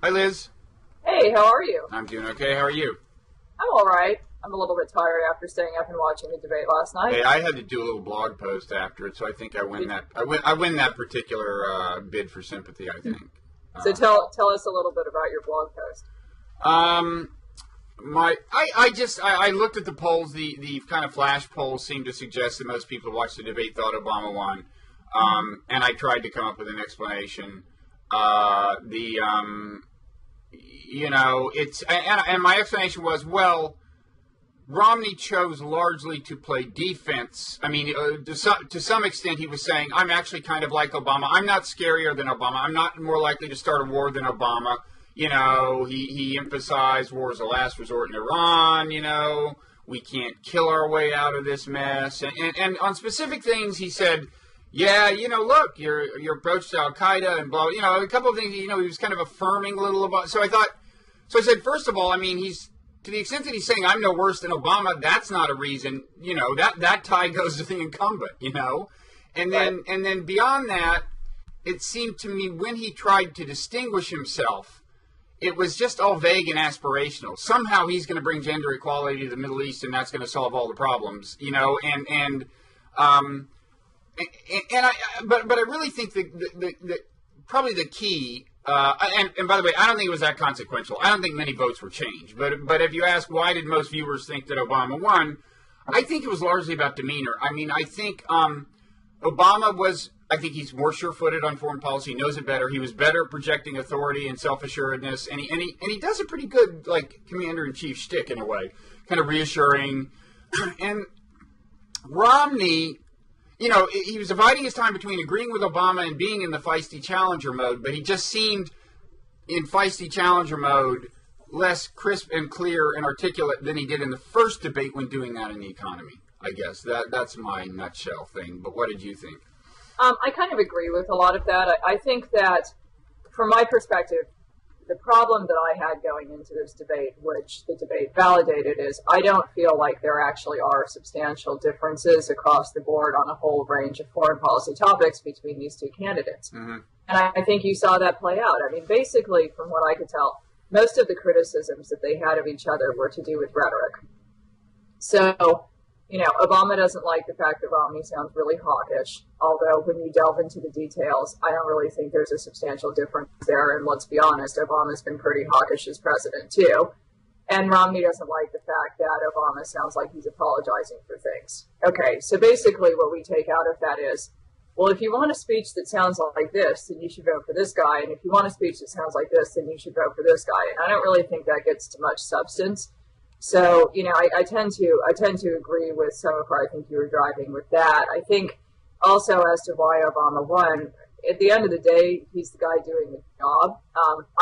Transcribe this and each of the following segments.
Hi, Liz. Hey, how are you? I'm doing okay. How are you? I'm all right. I'm a little bit tired after staying up and watching the debate last night. Hey, I had to do a little blog post after it, so I think I win that. I win that particular bid for sympathy, I think. So tell us a little bit about your blog post. I looked at the polls. The kind of flash polls seemed to suggest that most people who watched the debate thought Obama won. And I tried to come up with an explanation. And my explanation was, well, Romney chose largely to play defense. I mean, to some extent, he was saying, I'm actually kind of like Obama. I'm not scarier than Obama. I'm not more likely to start a war than Obama. You know, he emphasized war as a last resort in Iran. You know, we can't kill our way out of this mess. And on specific things, he said, yeah, you know, look, your approach to Al-Qaeda and blah, you know, a couple of things, you know, he was kind of affirming a little about. So I said, first of all, I mean, to the extent that he's saying I'm no worse than Obama, that's not a reason, you know, that tie goes to the incumbent, you know. And then beyond that, it seemed to me when he tried to distinguish himself, it was just all vague and aspirational. Somehow he's going to bring gender equality to the Middle East and that's going to solve all the problems, you know, but I really think that probably the key, and by the way, I don't think it was that consequential. I don't think many votes were changed. But if you ask why did most viewers think that Obama won, I think it was largely about demeanor. I mean, I think I think he's more sure-footed on foreign policy. He knows it better. He was better at projecting authority and self-assuredness, and he does a pretty good like commander-in-chief shtick in a way, kind of reassuring. And Romney, you know, he was dividing his time between agreeing with Obama and being in the feisty challenger mode, but he just seemed in feisty challenger mode less crisp and clear and articulate than he did in the first debate when doing that in the economy. I guess that's my nutshell thing. But what did you think? I kind of agree with a lot of that. I think that, from my perspective, the problem that I had going into this debate, which the debate validated, is I don't feel like there actually are substantial differences across the board on a whole range of foreign policy topics between these two candidates. Mm-hmm. And I think you saw that play out. I mean, basically, from what I could tell, most of the criticisms that they had of each other were to do with rhetoric. So, you know, Obama doesn't like the fact that Romney sounds really hawkish, although when you delve into the details, I don't really think there's a substantial difference there. And let's be honest, Obama's been pretty hawkish as president, too. And Romney doesn't like the fact that Obama sounds like he's apologizing for things. Okay, so basically what we take out of that is, well, if you want a speech that sounds like this, then you should vote for this guy. And if you want a speech that sounds like this, then you should vote for this guy. And I don't really think that gets to much substance. So, you know, I tend to agree with some of where I think you were driving with that. I think also as to why Obama won, at the end of the day, he's the guy doing the job.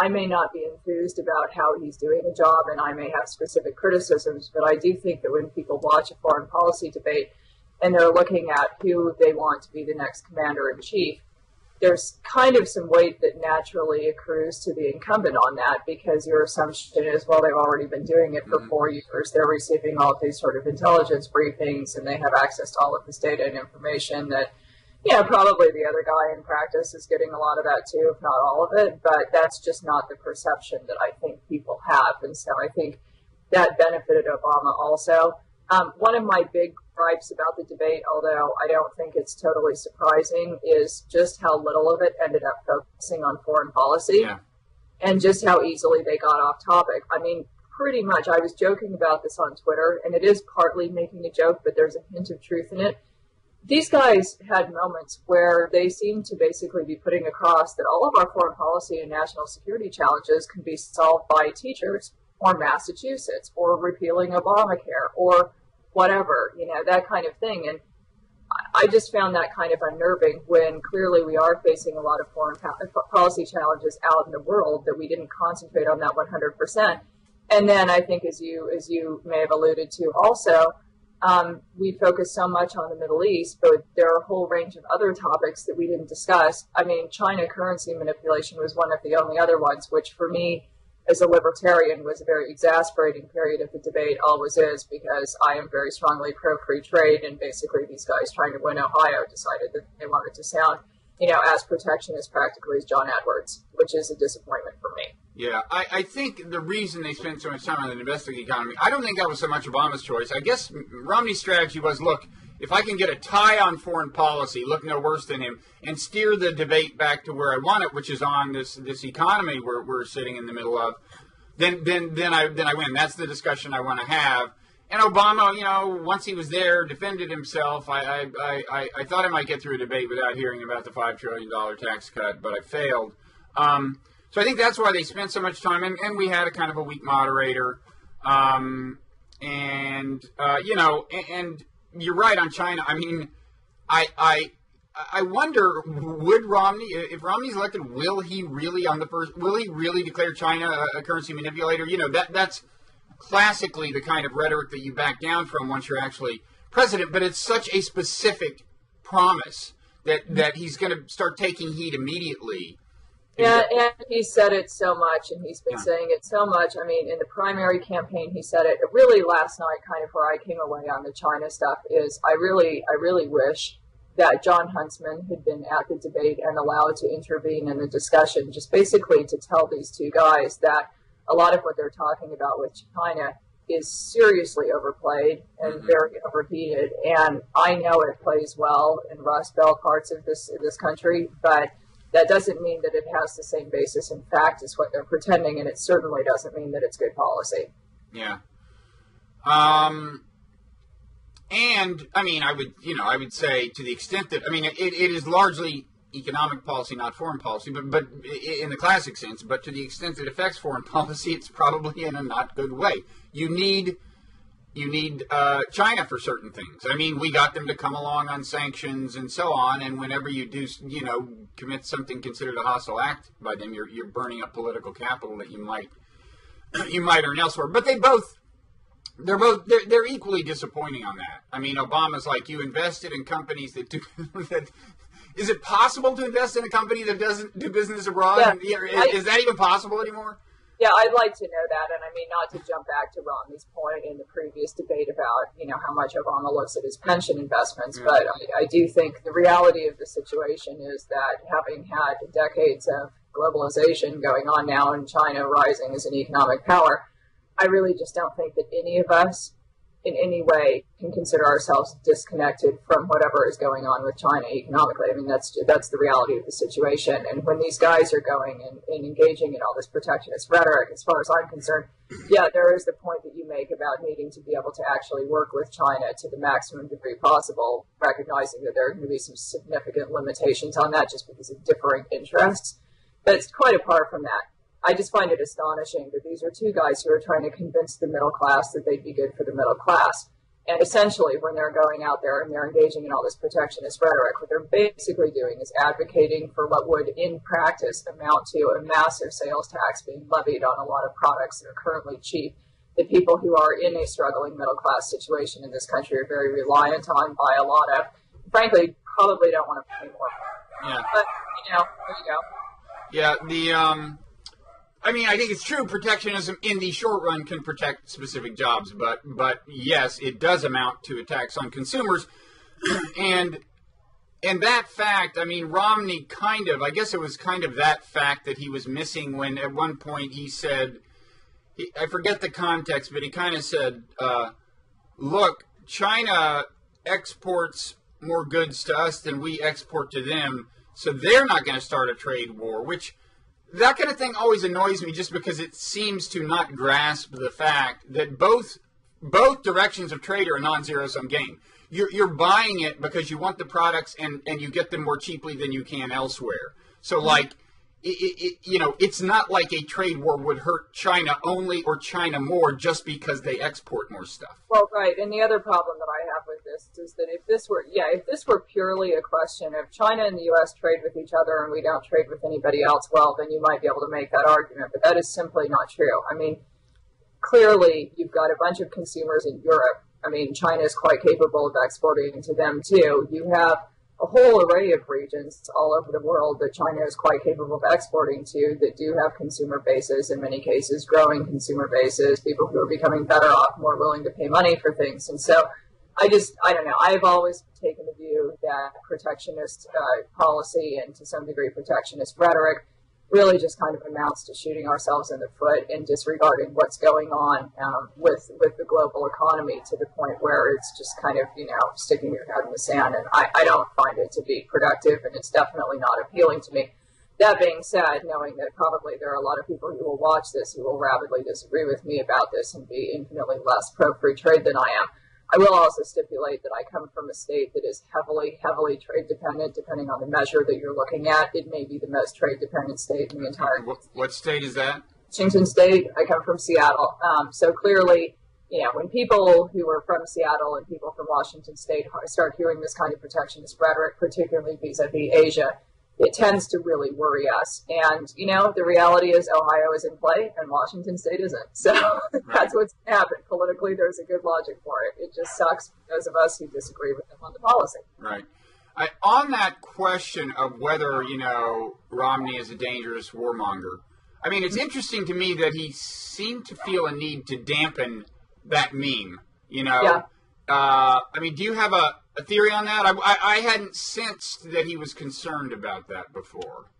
I may not be enthused about how he's doing the job, and I may have specific criticisms, but I do think that when people watch a foreign policy debate and they're looking at who they want to be the next commander-in-chief, there's kind of some weight that naturally accrues to the incumbent on that, because your assumption is, well, they've already been doing it for 4 years. They're receiving all of these sort of intelligence briefings, and they have access to all of this data and information that, yeah, probably the other guy in practice is getting a lot of that too, if not all of it, but that's just not the perception that I think people have. And so I think that benefited Obama also. One of my big gripes about the debate, although I don't think it's totally surprising, is just how little of it ended up focusing on foreign policy, and just how easily they got off topic. I mean, pretty much, I was joking about this on Twitter, and it is partly making a joke, but there's a hint of truth in it. These guys had moments where they seemed to basically be putting across that all of our foreign policy and national security challenges can be solved by teachers or Massachusetts or repealing Obamacare or whatever, you know, that kind of thing. And I just found that kind of unnerving when clearly we are facing a lot of foreign policy challenges out in the world, that we didn't concentrate on that 100%. And then I think, as you may have alluded to also, we focus so much on the Middle East, but there are a whole range of other topics that we didn't discuss. I mean, China currency manipulation was one of the only other ones, which for me, as a libertarian, was a very exasperating period of the debate, always is, because I am very strongly pro-free trade, and basically these guys trying to win Ohio decided that they wanted to sound, you know, as protectionist practically as John Edwards, which is a disappointment for me. Yeah, I think the reason they spent so much time on the domestic economy, I don't think that was so much Obama's choice. I guess Romney's strategy was, look, if I can get a tie on foreign policy, look no worse than him, and steer the debate back to where I want it, which is on this economy we're sitting in the middle of, then I win. That's the discussion I want to have. And Obama, once he was there, defended himself. I thought I might get through a debate without hearing about the $5 trillion tax cut, but I failed. So I think that's why they spent so much time, and we had a kind of a weak moderator, and you're right on China. I mean, I wonder, would Romney, if Romney's elected, will he really declare China a currency manipulator? That's classically the kind of rhetoric that you back down from once you're actually president, but it's such a specific promise that he's going to start taking heed immediately. Yeah, and he said it so much, and he's been saying it so much. I mean, in the primary campaign, he said it. Really, last night, kind of where I came away on the China stuff is I really wish that John Huntsman had been at the debate and allowed to intervene in the discussion, just basically to tell these two guys that a lot of what they're talking about with China is seriously overplayed and very overheated. And I know it plays well in Rust Belt parts of this country, but that doesn't mean that it has the same basis in fact as what they're pretending, and it certainly doesn't mean that it's good policy. Yeah. And I mean, I would say to the extent that, I mean, it is largely economic policy, not foreign policy, but in the classic sense, but to the extent it affects foreign policy, it's probably in a not good way. You need China for certain things. I mean, we got them to come along on sanctions and so on, and whenever you do, commit something considered a hostile act by them, you're burning up political capital that you might earn elsewhere. But they're equally disappointing on that. I mean, Obama's like, you invested in companies that do that. Is it possible to invest in a company that doesn't do business abroad? Yeah, is that even possible anymore? Yeah, I'd like to know that, and I mean, not to jump back to Romney's point in the previous debate about, how much Obama looks at his pension investments, but I do think the reality of the situation is that having had decades of globalization going on now and China rising as an economic power, I really just don't think that any of us in any way can consider ourselves disconnected from whatever is going on with China economically. I mean, that's the reality of the situation. And when these guys are going and engaging in all this protectionist rhetoric, as far as I'm concerned, yeah, there is the point that you make about needing to be able to actually work with China to the maximum degree possible, recognizing that there are going to be some significant limitations on that just because of differing interests. But it's quite apart from that. I just find it astonishing that these are two guys who are trying to convince the middle class that they'd be good for the middle class. And essentially, when they're going out there and they're engaging in all this protectionist rhetoric, what they're basically doing is advocating for what would, in practice, amount to a massive sales tax being levied on a lot of products that are currently cheap, that people who are in a struggling middle class situation in this country are very reliant on by a lot of, frankly, probably don't want to pay more. Yeah. But, there you go. Yeah, I mean, I think it's true. Protectionism in the short run can protect specific jobs, but yes, it does amount to a tax on consumers. And that fact, I mean, Romney I guess it was kind of that fact that he was missing when at one point he said, I forget the context, but he kind of said, look, China exports more goods to us than we export to them, so they're not going to start a trade war, which that kind of thing always annoys me just because it seems to not grasp the fact that both directions of trade are a non-zero-sum game. You're buying it because you want the products and you get them more cheaply than you can elsewhere. So, it's not like a trade war would hurt China only or China more just because they export more stuff. Well, right. And the other problem that I have with this is that if this were purely a question of China and the U.S. trade with each other and we don't trade with anybody else, well, then you might be able to make that argument. But that is simply not true. I mean, clearly you've got a bunch of consumers in Europe. I mean, China is quite capable of exporting to them, too. You have a whole array of regions all over the world that China is quite capable of exporting to that do have consumer bases, in many cases growing consumer bases, people who are becoming better off, more willing to pay money for things. And so I don't know. I've always taken the view that protectionist policy and to some degree protectionist rhetoric really just kind of amounts to shooting ourselves in the foot and disregarding what's going on with the global economy to the point where it's just kind of, sticking your head in the sand. And I don't find it to be productive, and it's definitely not appealing to me. That being said, knowing that probably there are a lot of people who will watch this who will rabidly disagree with me about this and be infinitely less pro-free trade than I am, I will also stipulate that I come from a state that is heavily, heavily trade dependent, depending on the measure that you're looking at. It may be the most trade dependent state in the entire country. What state is that? Washington State. I come from Seattle. So clearly, when people who are from Seattle and people from Washington State start hearing this kind of protectionist rhetoric, particularly vis-a-vis Asia, it tends to really worry us. And, the reality is Ohio is in play and Washington State isn't. So that's what's happened. Politically, there's a good logic for it. It just sucks for those of us who disagree with them on the policy. Right. On that question of whether, Romney is a dangerous warmonger, I mean, it's interesting to me that he seemed to feel a need to dampen that meme, Yeah. I mean, do you have a theory on that? I hadn't sensed that he was concerned about that before.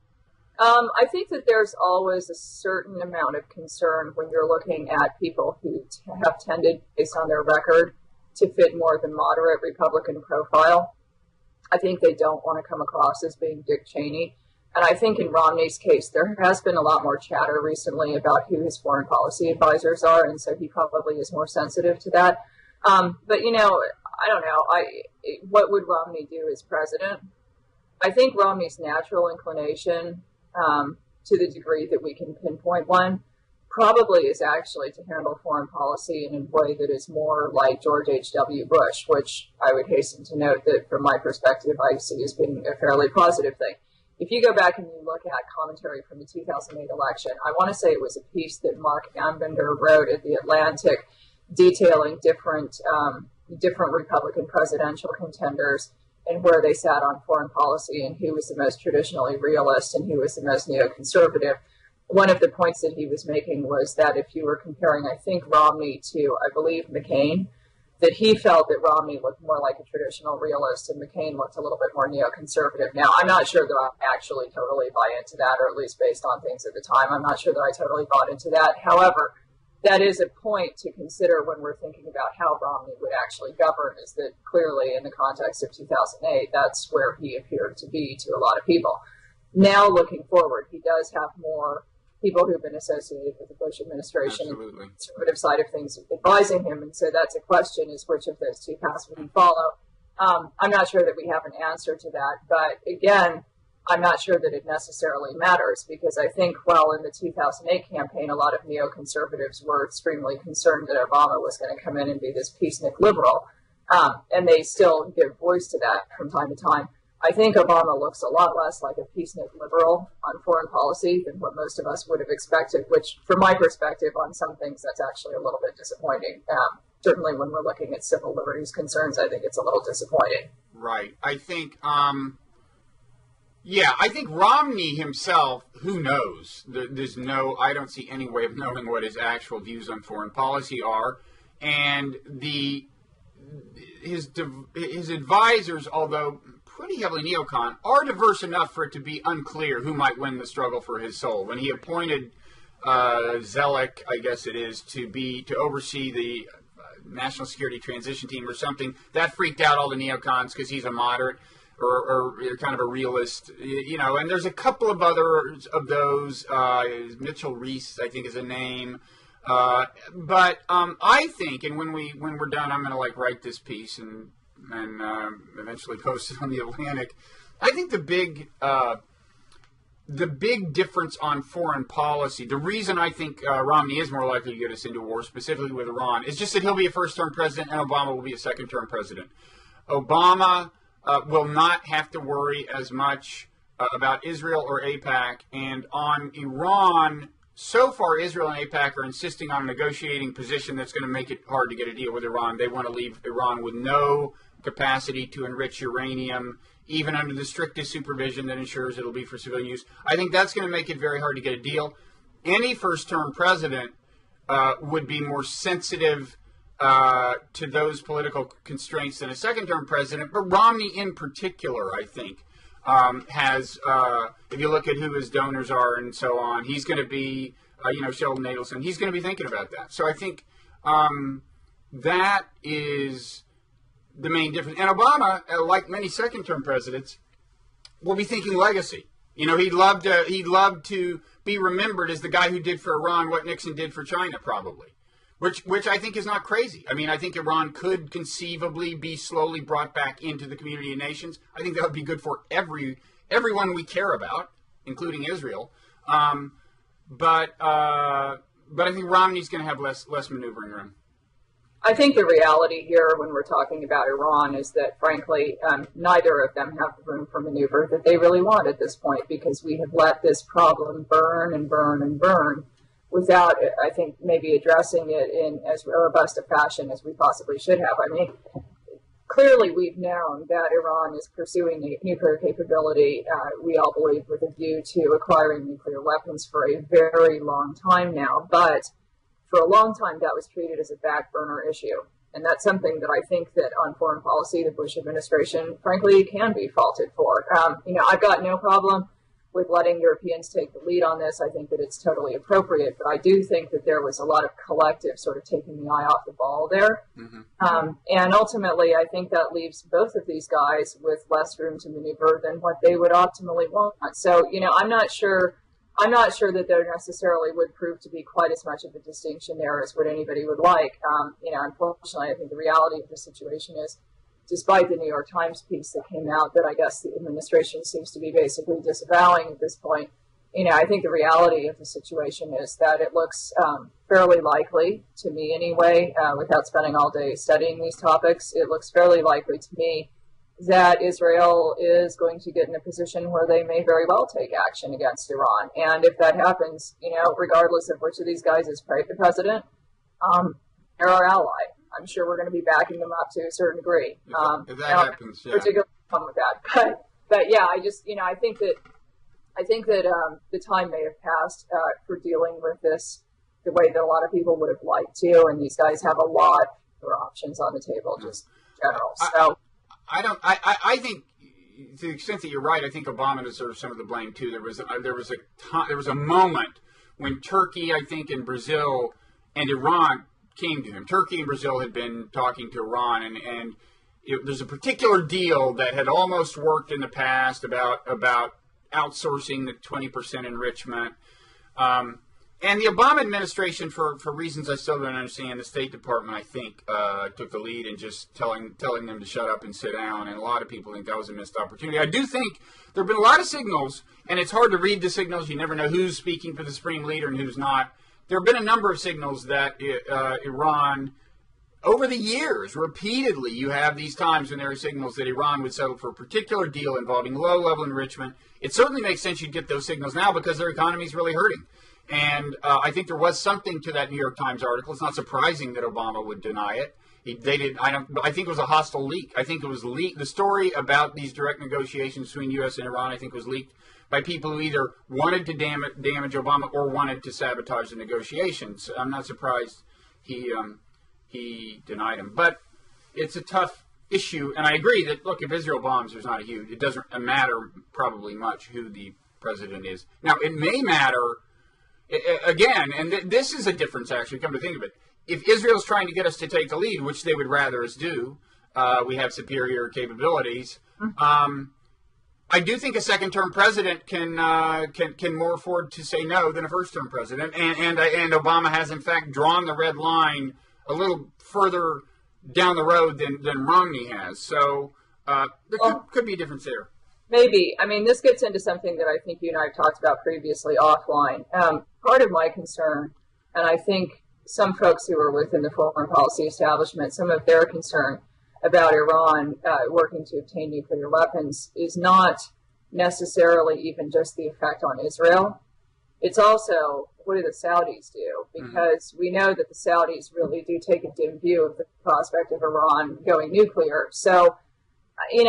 I think that there's always a certain amount of concern when you're looking at people who have tended, based on their record, to fit more the moderate Republican profile. I think they don't want to come across as being Dick Cheney. And I think in Romney's case, there has been a lot more chatter recently about who his foreign policy advisors are, and so he probably is more sensitive to that. But, I don't know. What would Romney do as president? I think Romney's natural inclination, to the degree that we can pinpoint one, probably is actually to handle foreign policy in a way that is more like George H.W. Bush, which I would hasten to note that from my perspective, I see as being a fairly positive thing. If you go back and you look at commentary from the 2008 election, I want to say it was a piece that Mark Ambender wrote at The Atlantic detailing different Republican presidential contenders and where they sat on foreign policy and who was the most traditionally realist and who was the most neoconservative. One of the points that he was making was that if you were comparing, I think, Romney to, I believe, McCain, that he felt that Romney looked more like a traditional realist and McCain looked a little bit more neoconservative. Now, I'm not sure that I actually totally buy into that, or at least based on things at the time, I'm not sure that I totally bought into that. However, that is a point to consider when we're thinking about how Romney would actually govern, is that clearly in the context of 2008, that's where he appeared to be to a lot of people. Now, looking forward, he does have more people who've been associated with the Bush administration and the conservative side of things advising him. And so that's a question, is which of those two paths would he follow? I'm not sure that we have an answer to that. But again, I'm not sure that it necessarily matters, because I think while in the 2008 campaign, a lot of neoconservatives were extremely concerned that Obama was going to come in and be this peacenik liberal, and they still give voice to that from time to time. I think Obama looks a lot less like a peacenik liberal on foreign policy than what most of us would have expected, which, from my perspective, on some things, that's actually a little bit disappointing. Certainly when we're looking at civil liberties concerns, I think it's a little disappointing. Right. I think... I think Romney himself, who knows? I don't see any way of knowing what his actual views on foreign policy are. And his advisors, although pretty heavily neocon, are diverse enough for it to be unclear who might win the struggle for his soul. When he appointed Zellick, I guess it is, to oversee the National Security Transition Team or something, that freaked out all the neocons because he's a moderate. Or kind of a realist, and there's a couple of others of those. Mitchell Reese, I think, is a name. But I think, and when we're done, I'm going to write this piece and eventually post it on the Atlantic. I think the big difference on foreign policy, the reason I think Romney is more likely to get us into war, specifically with Iran, is just that he'll be a first-term president and Obama will be a second-term president. Obama will not have to worry as much about Israel or AIPAC. And on Iran, so far Israel and AIPAC are insisting on a negotiating position that's going to make it hard to get a deal with Iran. They want to leave Iran with no capacity to enrich uranium, even under the strictest supervision that ensures it'll be for civilian use. I think that's going to make it very hard to get a deal. Any first-term president would be more sensitive to those political constraints than a second-term president, but Romney in particular, I think, if you look at who his donors are and so on, he's going to be, Sheldon Adelson, he's going to be thinking about that. So I think that is the main difference. And Obama, like many second-term presidents, will be thinking legacy. He'd love to be remembered as the guy who did for Iran what Nixon did for China, probably. Which I think is not crazy. I mean, I think Iran could conceivably be slowly brought back into the community of nations. I think that would be good for everyone we care about, including Israel. But I think Romney's going to have less maneuvering room. I think the reality here when we're talking about Iran is that, frankly, neither of them have the room for maneuver that they really want at this point, because we have let this problem burn and burn and burn without, I think, maybe addressing it in as robust a fashion as we possibly should have. I mean, clearly we've known that Iran is pursuing nuclear capability, we all believe, with a view to acquiring nuclear weapons for a very long time now. But for a long time, that was treated as a back burner issue. And that's something that I think that on foreign policy, the Bush administration, frankly, can be faulted for. I've got no problem with letting Europeans take the lead on this. I think that it's totally appropriate. But I do think that there was a lot of collective sort of taking the eye off the ball there. Mm-hmm. And ultimately, I think that leaves both of these guys with less room to maneuver than what they would optimally want. So, I'm not sure that there necessarily would prove to be quite as much of a distinction there as what anybody would like. Unfortunately, I think the reality of the situation is, despite the New York Times piece that came out that I guess the administration seems to be basically disavowing at this point, I think the reality of the situation is that it looks fairly likely, to me anyway, without spending all day studying these topics, it looks fairly likely to me that Israel is going to get in a position where they may very well take action against Iran. And if that happens, regardless of which of these guys is the president, they're our ally. I'm sure we're going to be backing them up to a certain degree. If that happens, yeah. Particularly fun with that. But yeah, I think that the time may have passed for dealing with this the way that a lot of people would have liked to, and these guys have a lot of options on the table, just in general. So I think, to the extent that you're right, I think Obama deserves some of the blame too. There was a moment when Turkey, I think, and Brazil and Iran came to him. Turkey and Brazil had been talking to Iran, and there's a particular deal that had almost worked in the past about outsourcing the 20% enrichment. And the Obama administration, for reasons I still don't understand, the State Department, I think, took the lead in just telling them to shut up and sit down. And a lot of people think that was a missed opportunity. I do think there have been a lot of signals, and it's hard to read the signals. You never know who's speaking for the Supreme Leader and who's not. There have been a number of signals that Iran, over the years, repeatedly, you have these times when there are signals that Iran would settle for a particular deal involving low-level enrichment. It certainly makes sense you'd get those signals now because their economy is really hurting. And I think there was something to that New York Times article. It's not surprising that Obama would deny it. I think it was a hostile leak. I think it was leaked. The story about these direct negotiations between U.S. and Iran, I think, was leaked by people who either wanted to damage Obama or wanted to sabotage the negotiations. I'm not surprised he denied him. But it's a tough issue, and I agree that, look, if Israel bombs, it doesn't matter probably much who the president is. Now, it may matter, again, and this is a difference, actually, come to think of it. If Israel's trying to get us to take the lead, which they would rather us do, we have superior capabilities. I do think a second-term president can more afford to say no than a first-term president, and Obama has in fact drawn the red line a little further down the road than Romney has. So there could be a difference there. Maybe. I mean, this gets into something that I think you and I have talked about previously offline. Part of my concern, and I think some folks who are within the foreign policy establishment, some of their concern about Iran working to obtain nuclear weapons is not necessarily even just the effect on Israel. It's also, what do the Saudis do? Because we know that the Saudis really do take a dim view of the prospect of Iran going nuclear. So,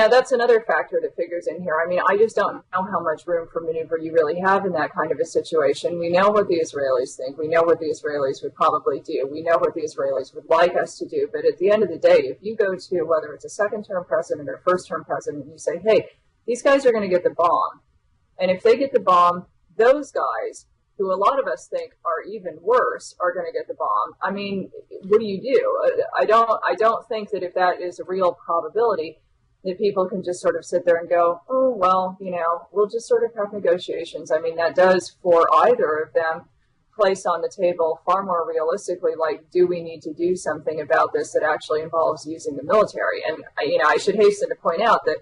that's another factor that figures in here. I mean, I just don't know how much room for maneuver you really have in that kind of a situation. We know what the Israelis think. We know what the Israelis would probably do. We know what the Israelis would like us to do. But at the end of the day, if you go to whether it's a second-term president or first-term president, and you say, hey, these guys are going to get the bomb. And if they get the bomb, those guys, who a lot of us think are even worse, are going to get the bomb. I mean, what do you do? I don't think that if that is a real probability, that people can just sort of sit there and go, oh, well, we'll just sort of have negotiations. I mean, that does, for either of them, place on the table far more realistically, like, do we need to do something about this that actually involves using the military? And, I should hasten to point out that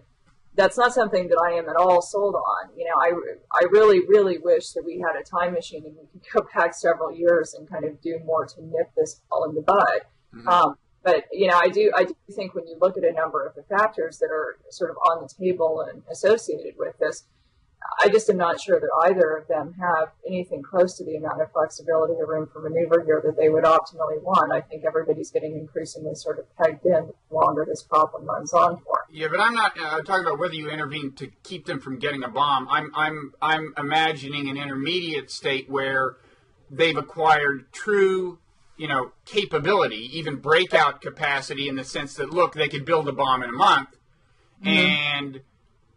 that's not something that I am at all sold on. I really, really wish that we had a time machine and we could go back several years and kind of do more to nip this all in the bud. Mm-hmm. But, I do think when you look at a number of the factors that are sort of on the table and associated with this, I just am not sure that either of them have anything close to the amount of flexibility or room for maneuver here that they would optimally want. I think everybody's getting increasingly sort of pegged in the longer this problem runs on for. Yeah, but I'm not talking about whether you intervene to keep them from getting a bomb. I'm imagining an intermediate state where they've acquired true, capability, even breakout capacity, in the sense that, look, they could build a bomb in a month, mm-hmm.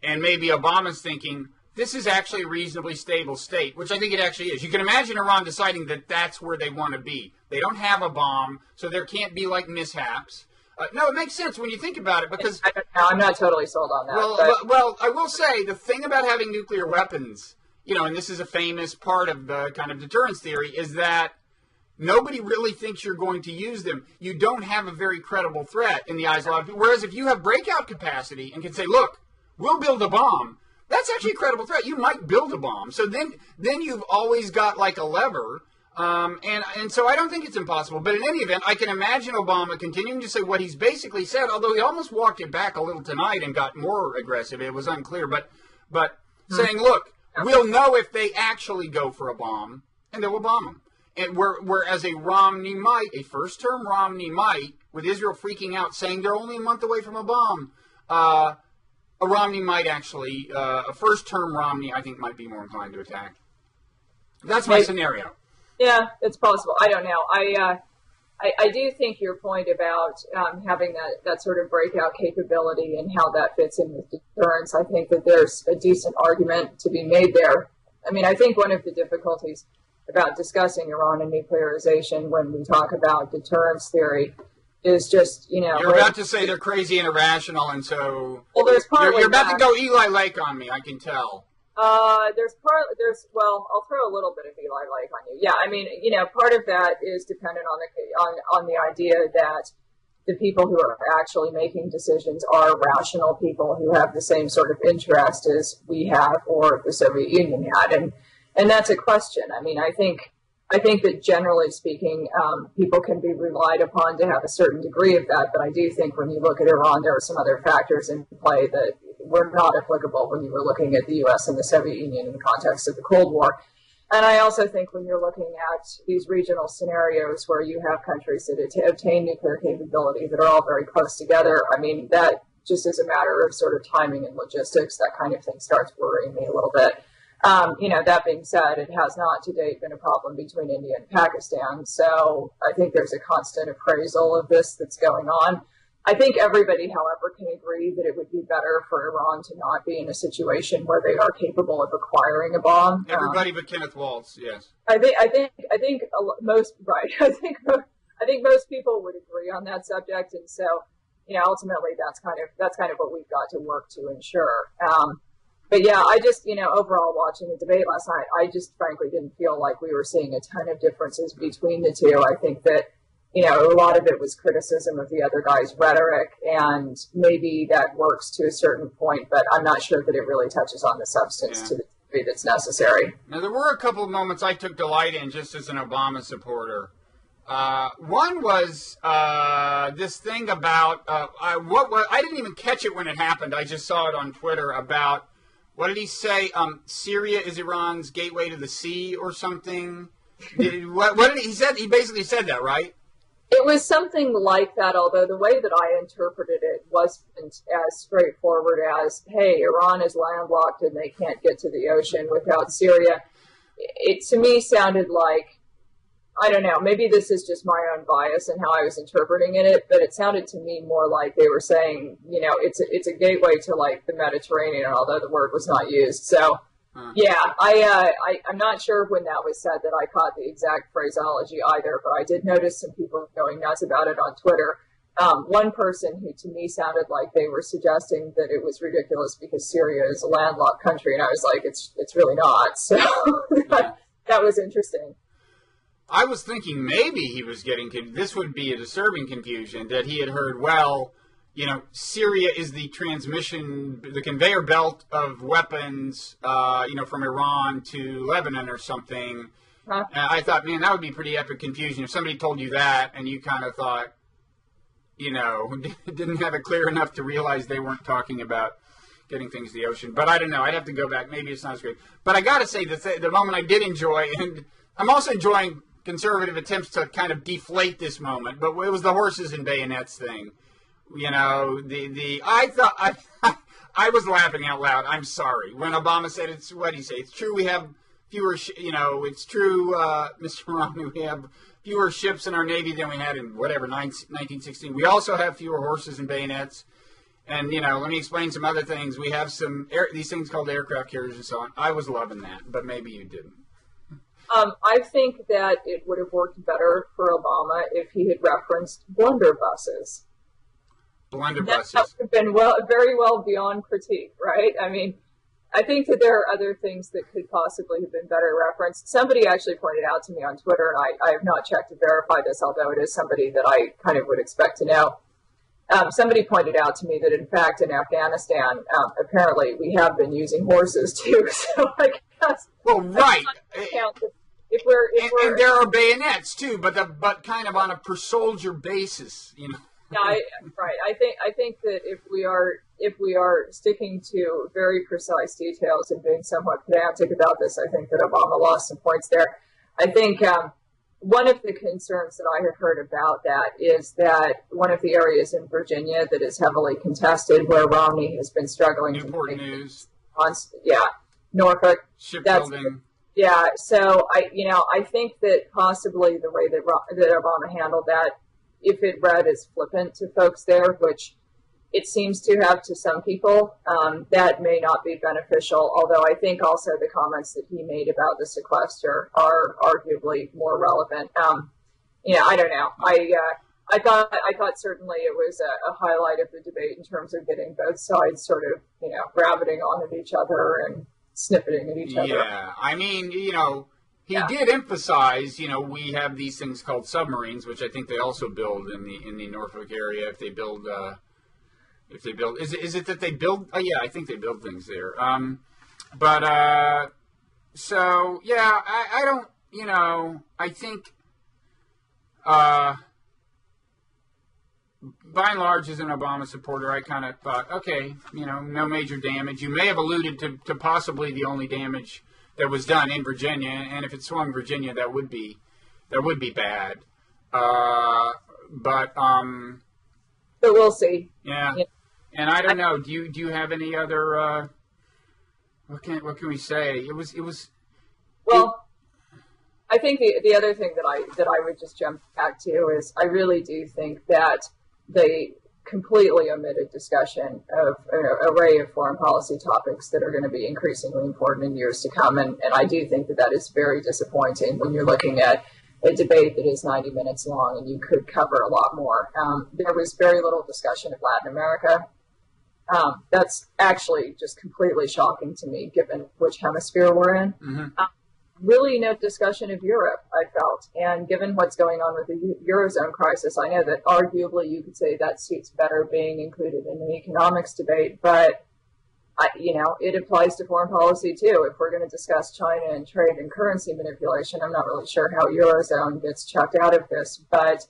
and maybe Obama's thinking, this is actually a reasonably stable state, which I think it actually is. You can imagine Iran deciding that that's where they want to be. They don't have a bomb, so there can't be, like, mishaps. No, it makes sense when you think about it, because... I'm not totally sold on that. Well, I will say, the thing about having nuclear weapons, and this is a famous part of the kind of deterrence theory, is that nobody really thinks you're going to use them. You don't have a very credible threat in the eyes of a lot of people. Whereas if you have breakout capacity and can say, look, we'll build a bomb, that's actually a credible threat. You might build a bomb. So then you've always got like a lever. And so I don't think it's impossible. But in any event, I can imagine Obama continuing to say what he's basically said, although he almost walked it back a little tonight and got more aggressive. It was unclear. But saying, look, we'll know if they actually go for a bomb, and then we'll bomb them. And whereas a first-term Romney might, with Israel freaking out, saying they're only a month away from a bomb, a Romney might actually, a first-term Romney, I think, might be more inclined to attack. That's my scenario. Yeah, it's possible. I don't know. I do think your point about having that sort of breakout capability and how that fits in with deterrence, I think that there's a decent argument to be made there. I mean, I think one of the difficulties about discussing Iran and nuclearization when we talk about deterrence theory is just, You're about to say they're crazy and irrational, and so... Well, there's partly You're about to go Eli Lake on me, I can tell. I'll throw a little bit of Eli Lake on you. Yeah, I mean, part of that is dependent on the idea that the people who are actually making decisions are rational people who have the same sort of interest as we have or the Soviet Union had, and that's a question. I mean, I think that generally speaking, people can be relied upon to have a certain degree of that, but I do think when you look at Iran, there are some other factors in play that were not applicable when you were looking at the U.S. and the Soviet Union in the context of the Cold War. And I also think when you're looking at these regional scenarios where you have countries that obtain nuclear capability that are all very close together, I mean, that just is a matter of sort of timing and logistics. That kind of thing starts worrying me a little bit. That being said, it has not to date been a problem between India and Pakistan. So I think there's a constant appraisal of this that's going on. I think everybody, however, can agree that it would be better for Iran to not be in a situation where they are capable of acquiring a bomb. Everybody but Kenneth Waltz, yes. I think most right. I think most people would agree on that subject, and so ultimately that's kind of what we've got to work to ensure. But yeah, I just overall watching the debate last night, I just frankly didn't feel like we were seeing a ton of differences between the two. I think that a lot of it was criticism of the other guy's rhetoric, and maybe that works to a certain point, but I'm not sure that it really touches on the substance to the degree that's necessary. Now, there were a couple of moments I took delight in just as an Obama supporter. One was this thing about, I didn't even catch it when it happened. I just saw it on Twitter about, what did he say? Syria is Iran's gateway to the sea or something? What did he said? He basically said that, right? It was something like that, although the way that I interpreted it wasn't as straightforward as, hey, Iran is landlocked and they can't get to the ocean without Syria. It, to me, sounded like I don't know, maybe this is just my own bias and how I was interpreting it, but it sounded to me more like they were saying, it's a gateway to like the Mediterranean, although the word was not used. So, yeah, I'm not sure when that was said that I caught the exact phraseology either, but I did notice some people going nuts about it on Twitter. One person who to me sounded like they were suggesting that it was ridiculous because Syria is a landlocked country, and I was like, it's really not. So that was interesting. I was thinking maybe he was getting, this would be a disturbing confusion, that he had heard, well, Syria is the conveyor belt of weapons, from Iran to Lebanon or something. Huh? I thought, man, that would be pretty epic confusion if somebody told you that and you kind of thought, didn't have it clear enough to realize they weren't talking about getting things to the ocean. But I don't know. I'd have to go back. Maybe it's not as great. But I got to say, the moment I did enjoy, and I'm also enjoying conservative attempts to kind of deflate this moment, but it was the horses and bayonets thing. I thought, I was laughing out loud. I'm sorry. When Obama said, what did he say? It's true we have fewer, it's true, Mr. Romney, we have fewer ships in our Navy than we had in, 1916. We also have fewer horses and bayonets. And, let me explain some other things. We have these things called aircraft carriers and so on. I was loving that, but maybe you didn't. I think that it would have worked better for Obama if he had referenced blunderbusses. Blunderbusses. That would have been very well beyond critique, right? I mean, I think that there are other things that could possibly have been better referenced. Somebody actually pointed out to me on Twitter, and I have not checked to verify this, although it is somebody that I kind of would expect to know. Somebody pointed out to me that, in fact, in Afghanistan, apparently we have been using horses, too. So I guess... Well, right. If we're and there are bayonets, too, but kind of on a per-soldier basis, Yeah, right. I think that if we are sticking to very precise details and being somewhat pedantic about this, I think that Obama lost some points there. I think one of the concerns that I have heard about that is that one of the areas in Virginia that is heavily contested, where Romney has been struggling Newport News. Norfolk. Shipbuilding. Yeah, so I think that possibly the way that Obama handled that, if it read as flippant to folks there, which it seems to have to some people, that may not be beneficial. Although I think also the comments that he made about the sequester are arguably more relevant. I don't know. I thought certainly it was a highlight of the debate in terms of getting both sides sort of rabbiting on at each other and snippeting at each other. Yeah, I mean, he did emphasize, we have these things called submarines, which I think they also build in the Norfolk area. If they build, is it that they build? Oh yeah, I think they build things there. So yeah, I don't, I think, by and large, as an Obama supporter, I kind of thought, okay, no major damage. You may have alluded to possibly the only damage that was done in Virginia, and if it swung Virginia, that would be bad. But we'll see. Yeah, and I don't know. Do you have any other? What can we say? It was. Well, I think the other thing that I would just jump back to is I really do think that they completely omitted discussion of an array of foreign policy topics that are going to be increasingly important in years to come. And I do think that is very disappointing when you're looking at a debate that is 90 minutes long and you could cover a lot more. There was very little discussion of Latin America. That's actually just completely shocking to me, given which hemisphere we're in. Mm-hmm. Really no discussion of Europe, I felt. And given what's going on with the Eurozone crisis, I know that arguably you could say that suits better being included in the economics debate, but it applies to foreign policy too. If we're going to discuss China and trade and currency manipulation, I'm not really sure how Eurozone gets chucked out of this, but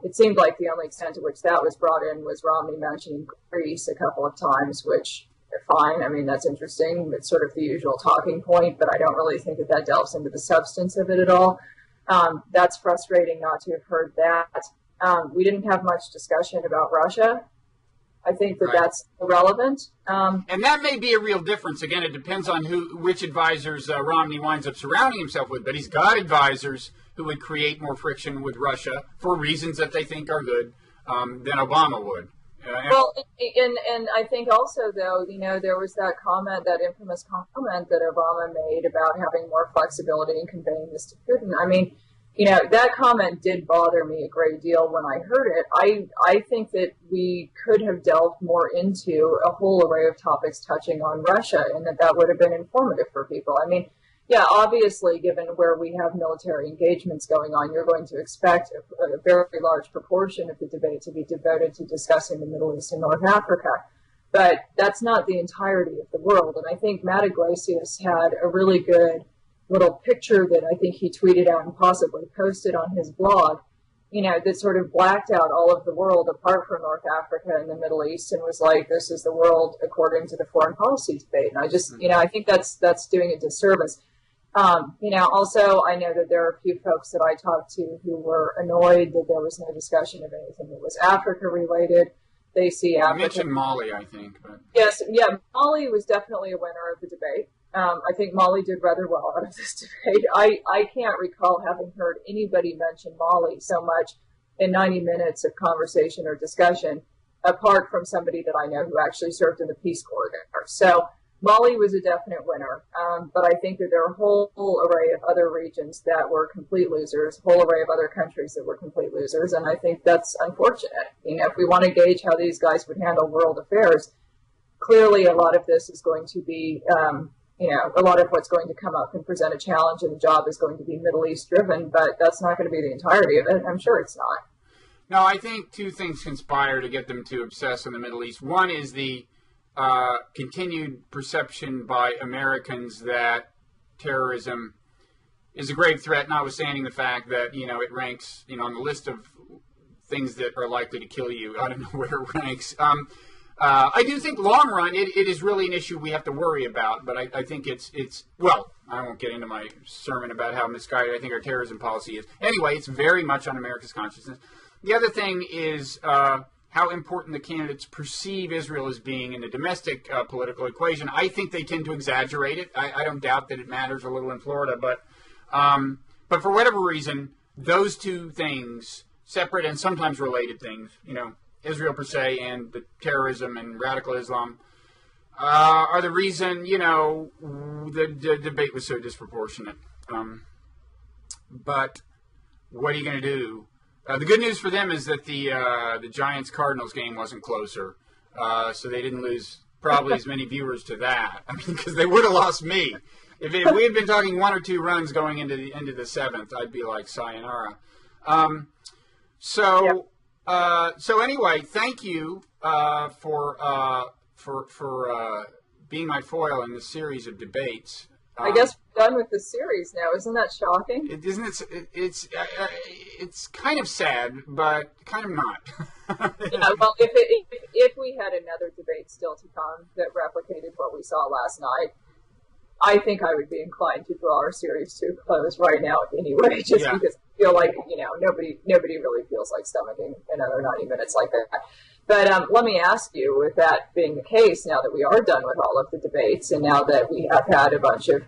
it seemed like the only extent to which that was brought in was Romney mentioning Greece a couple of times, which fine. I mean, that's interesting. It's sort of the usual talking point, but I don't really think that delves into the substance of it at all. That's frustrating not to have heard that. We didn't have much discussion about Russia. I think that's irrelevant. And that may be a real difference. Again, it depends on which advisors Romney winds up surrounding himself with, but he's got advisors who would create more friction with Russia for reasons that they think are good than Obama would. Well, and I think also, though, there was that comment, that infamous comment that Obama made about having more flexibility in conveying this to Putin. I mean, that comment did bother me a great deal when I heard it. I think that we could have delved more into a whole array of topics touching on Russia, and that would have been informative for people. I mean, yeah, obviously, given where we have military engagements going on, you're going to expect a very large proportion of the debate to be devoted to discussing the Middle East and North Africa. But that's not the entirety of the world. And I think Matt Iglesias had a really good little picture that I think he tweeted out and possibly posted on his blog, that sort of blacked out all of the world apart from North Africa and the Middle East, and was like, this is the world according to the foreign policy debate. And I just, I think that's doing a disservice. Also, I know that there are a few folks that I talked to who were annoyed that there was no discussion of anything that was Africa related. They see Africa. I mentioned Mali, I think. But... Yes, yeah, Mali was definitely a winner of the debate. I think Mali did rather well out of this debate. I can't recall having heard anybody mention Mali so much in 90 minutes of conversation or discussion, apart from somebody that I know who actually served in the Peace Corps there. So Mali was a definite winner, but I think that there are a whole array of other regions that were complete losers, a whole array of other countries that were complete losers, and I think that's unfortunate. If we want to gauge how these guys would handle world affairs, clearly a lot of this is going to be, a lot of what's going to come up and present a challenge and the job is going to be Middle East driven, but that's not going to be the entirety of it. I'm sure it's not. No, I think two things conspire to get them to obsess on the Middle East. One is the continued perception by Americans that terrorism is a grave threat, notwithstanding the fact that, it ranks, on the list of things that are likely to kill you. I don't know where it ranks. I do think long run, it is really an issue we have to worry about, but I think it's well, I won't get into my sermon about how misguided I think our terrorism policy is. Anyway, it's very much on America's consciousness. The other thing is how important the candidates perceive Israel as being in the domestic political equation. I think they tend to exaggerate it. I don't doubt that it matters a little in Florida, but for whatever reason, those two things, separate and sometimes related things, Israel per se and the terrorism and radical Islam, are the reason, the debate was so disproportionate. But what are you going to do? The good news for them is that the Giants-Cardinals game wasn't closer, so they didn't lose probably as many viewers to that. I mean, because they would have lost me. If we had been talking 1 or 2 runs going into the 7th, I'd be like sayonara. So anyway, thank you for being my foil in this series of debates. I guess we're done with the series now. Isn't that shocking? It's kind of sad, but kind of not. Well, if we had another debate still to come that replicated what we saw last night, I think I would be inclined to draw our series to a close right now anyway, just because I feel like, nobody really feels like stomaching another 90 minutes like that. But let me ask you, with that being the case, now that we are done with all of the debates, and now that we have had a bunch of,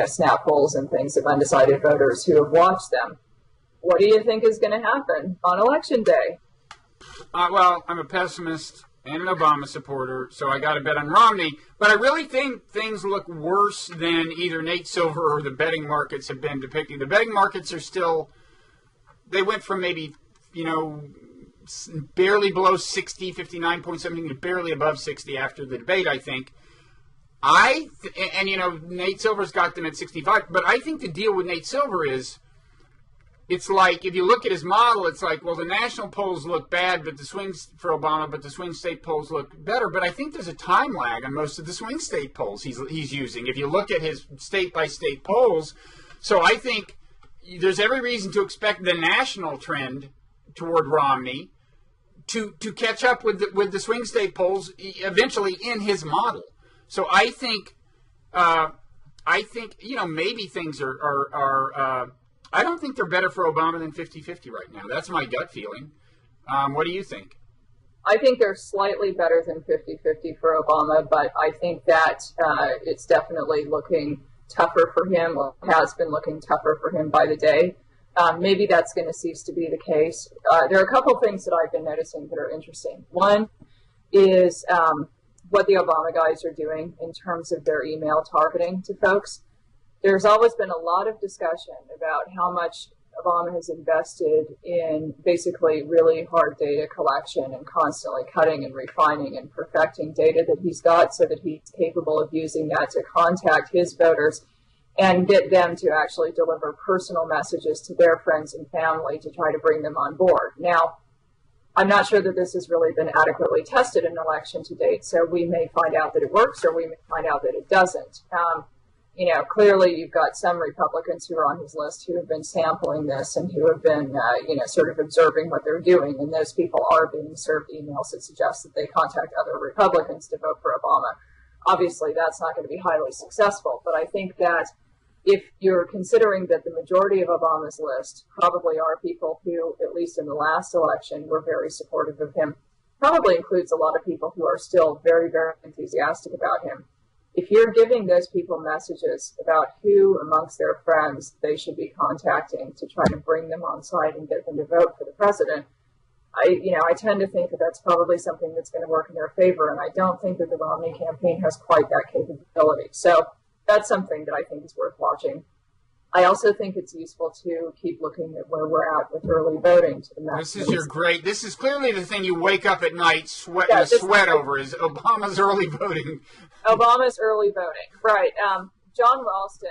snap polls and things of undecided voters who have watched them, what do you think is going to happen on Election Day? Well, I'm a pessimist and an Obama supporter, so I got to bet on Romney. But I really think things look worse than either Nate Silver or the betting markets have been depicting. The betting markets are still, they went from maybe, barely below 60, 59 point something, to barely above 60 after the debate, I think. Nate Silver's got them at 65, but I think the deal with Nate Silver is, it's like, if you look at his model, it's like, well, the national polls look bad, but the swings for Obama, but the swing state polls look better. But I think there's a time lag on most of the swing state polls he's using. If you look at his state-by-state polls, so I think there's every reason to expect the national trend toward Romney to catch up with the swing state polls eventually in his model. So I think maybe things are I don't think they're better for Obama than 50-50 right now. That's my gut feeling. What do you think? I think they're slightly better than 50-50 for Obama, but I think that it's definitely looking tougher for him, or has been looking tougher for him by the day. Maybe that's going to cease to be the case. There are a couple things that I've been noticing that are interesting. One is what the Obama guys are doing in terms of their email targeting to folks. There's always been a lot of discussion about how much Obama has invested in basically really hard data collection and constantly cutting and refining and perfecting data that he's got so that he's capable of using that to contact his voters and get them to actually deliver personal messages to their friends and family to try to bring them on board. Now, I'm not sure that this has really been adequately tested in an election to date, so we may find out that it works or we may find out that it doesn't. Clearly you've got some Republicans who are on his list who have been sampling this and who have been, sort of observing what they're doing, and those people are being served emails that suggest that they contact other Republicans to vote for Obama. Obviously, that's not going to be highly successful, but I think that if you're considering that the majority of Obama's list probably are people who, at least in the last election, were very supportive of him, probably includes a lot of people who are still very, very enthusiastic about him. If you're giving those people messages about who amongst their friends they should be contacting to try to bring them on side and get them to vote for the president, I tend to think that that's probably something that's going to work in their favor, and I don't think that the Romney campaign has quite that capability. So that's something that I think is worth watching. I also think it's useful to keep looking at where we're at with early voting. This is clearly the thing you wake up at night sweat over is Obama's early voting. Obama's early voting, right. John Ralston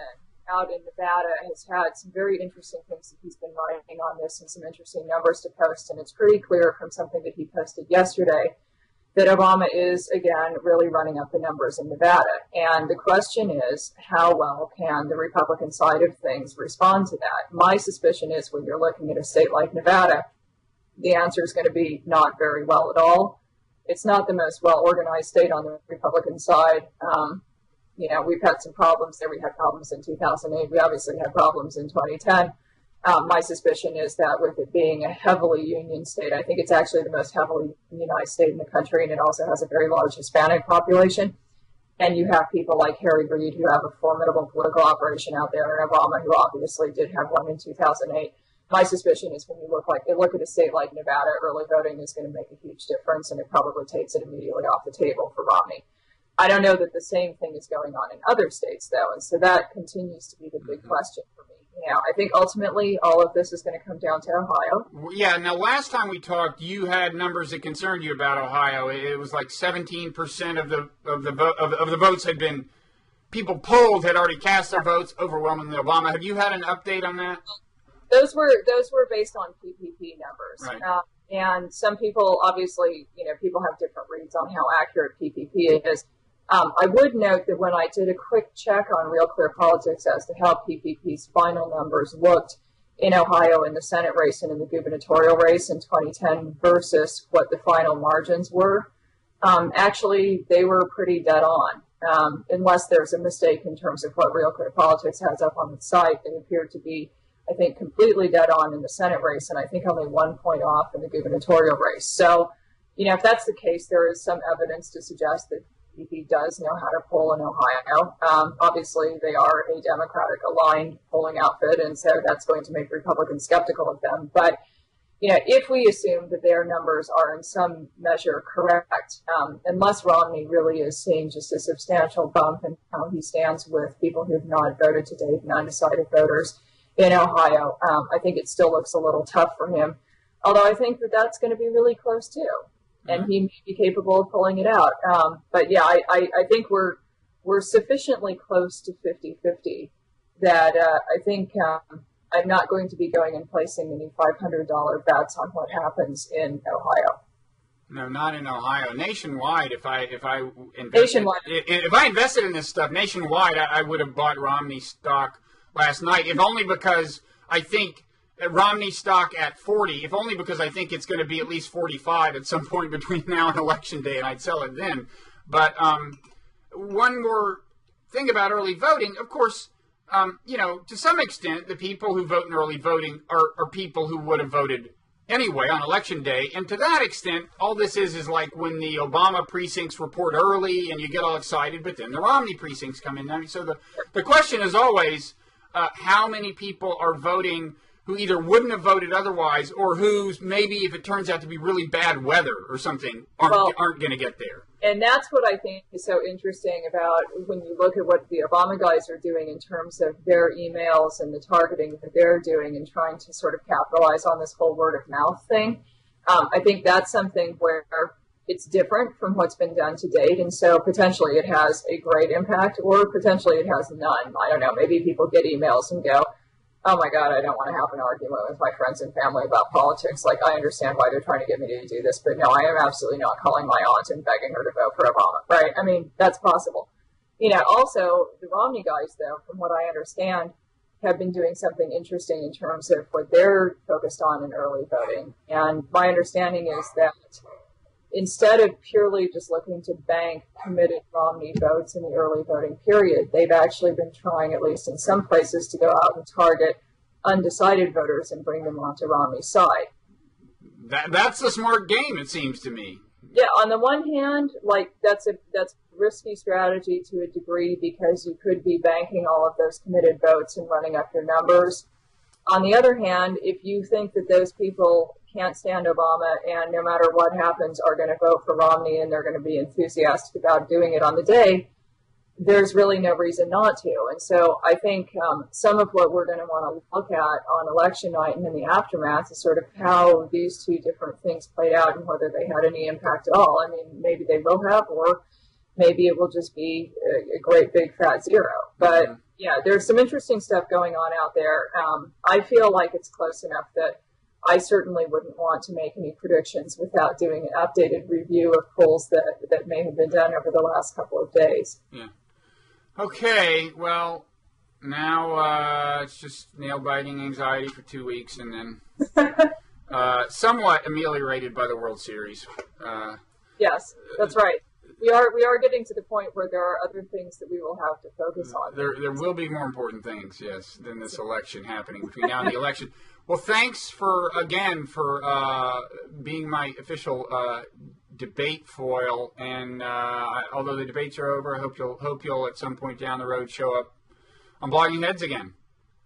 out in Nevada has had some very interesting things that he's been writing on this and some interesting numbers to post, and it's pretty clear from something that he posted yesterday that Obama is, again, really running up the numbers in Nevada. And the question is, how well can the Republican side of things respond to that? My suspicion is when you're looking at a state like Nevada, the answer is going to be not very well at all. It's not the most well-organized state on the Republican side. We've had some problems there. We had problems in 2008. We obviously had problems in 2010. My suspicion is that with it being a heavily union state, I think it's actually the most heavily unionized state in the country, and it also has a very large Hispanic population. And you have people like Harry Reid who have a formidable political operation out there, and Obama, who obviously did have one in 2008. My suspicion is when you look at a state like Nevada, early voting is going to make a huge difference, and it probably takes it immediately off the table for Romney. I don't know that the same thing is going on in other states, though, and so that continues to be the big question for me. I think ultimately all of this is going to come down to Ohio. Yeah. Now, last time we talked, you had numbers that concerned you about Ohio. It was like 17% of the votes had been people polled had already cast their votes overwhelmingly Obama. Have you had an update on that? Those were based on PPP numbers, right. And some people obviously people have different reads on how accurate PPP is. I would note that when I did a quick check on Real Clear Politics as to how PPP's final numbers looked in Ohio in the Senate race and in the gubernatorial race in 2010 versus what the final margins were, actually they were pretty dead on. Unless there's a mistake in terms of what Real Clear Politics has up on the site, they appeared to be, I think, completely dead on in the Senate race, and I think only 1 point off in the gubernatorial race. So, if that's the case, there is some evidence to suggest that PPP does know how to poll in Ohio. Obviously, they are a Democratic-aligned polling outfit, and so that's going to make Republicans skeptical of them. But, if we assume that their numbers are in some measure correct, unless Romney really is seeing just a substantial bump in how he stands with people who have not voted to date, undecided voters in Ohio, I think it still looks a little tough for him. Although I think that that's going to be really close, too. And he may be capable of pulling it out. But yeah, I think we're sufficiently close to 50-50 that I think I'm not going to be going and placing any $500 bets on what happens in Ohio. No, not in Ohio. Nationwide, if I invested in this stuff nationwide, I would have bought Romney stock last night, if only because I think Romney stock at 40, if only because I think it's going to be at least 45 at some point between now and Election Day, and I'd sell it then. But one more thing about early voting, of course, to some extent, the people who vote in early voting are people who would have voted anyway on Election Day. And to that extent, all this is like when the Obama precincts report early and you get all excited, but then the Romney precincts come in. So the question is always how many people are voting who either wouldn't have voted otherwise, or who's maybe, if it turns out to be really bad weather or something, aren't going to get there. And that's what I think is so interesting about when you look at what the Obama guys are doing in terms of their emails and the targeting that they're doing and trying to sort of capitalize on this whole word of mouth thing. I think that's something where it's different from what's been done to date, and so potentially it has a great impact, or potentially it has none. I don't know. Maybe people get emails and go, oh my God, I don't want to have an argument with my friends and family about politics. Like, I understand why they're trying to get me to do this, but no, I am absolutely not calling my aunt and begging her to vote for Obama, right? I mean, that's possible. Also, the Romney guys, though, from what I understand, have been doing something interesting in terms of what they're focused on in early voting. And my understanding is that instead of purely just looking to bank committed Romney votes in the early voting period, they've actually been trying, at least in some places, to go out and target undecided voters and bring them onto Romney's side. That's a smart game, it seems to me. Yeah, on the one hand, like that's a risky strategy to a degree because you could be banking all of those committed votes and running up your numbers. On the other hand, if you think that those people can't stand Obama and no matter what happens are going to vote for Romney and they're going to be enthusiastic about doing it on the day, there's really no reason not to. And so I think some of what we're going to want to look at on election night and in the aftermath is sort of how these two different things played out and whether they had any impact at all. I mean, maybe they will have, or maybe it will just be a great big fat zero. But yeah, there's some interesting stuff going on out there. I feel like it's close enough that I certainly wouldn't want to make any predictions without doing an updated review of polls that may have been done over the last couple of days. Yeah. Okay, well, now it's just nail-biting anxiety for 2 weeks, and then somewhat ameliorated by the World Series. Yes, that's right. We are getting to the point where there are other things that we will have to focus on. There will be more important things, yes, than this election happening between now and the election. Well, thanks for being my official debate foil. And although the debates are over, I hope you'll at some point down the road show up on Blogging Heads again.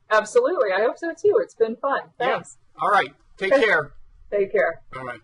Absolutely, I hope so too. It's been fun. Thanks. Yeah. All right, take care. Take care. Bye-bye.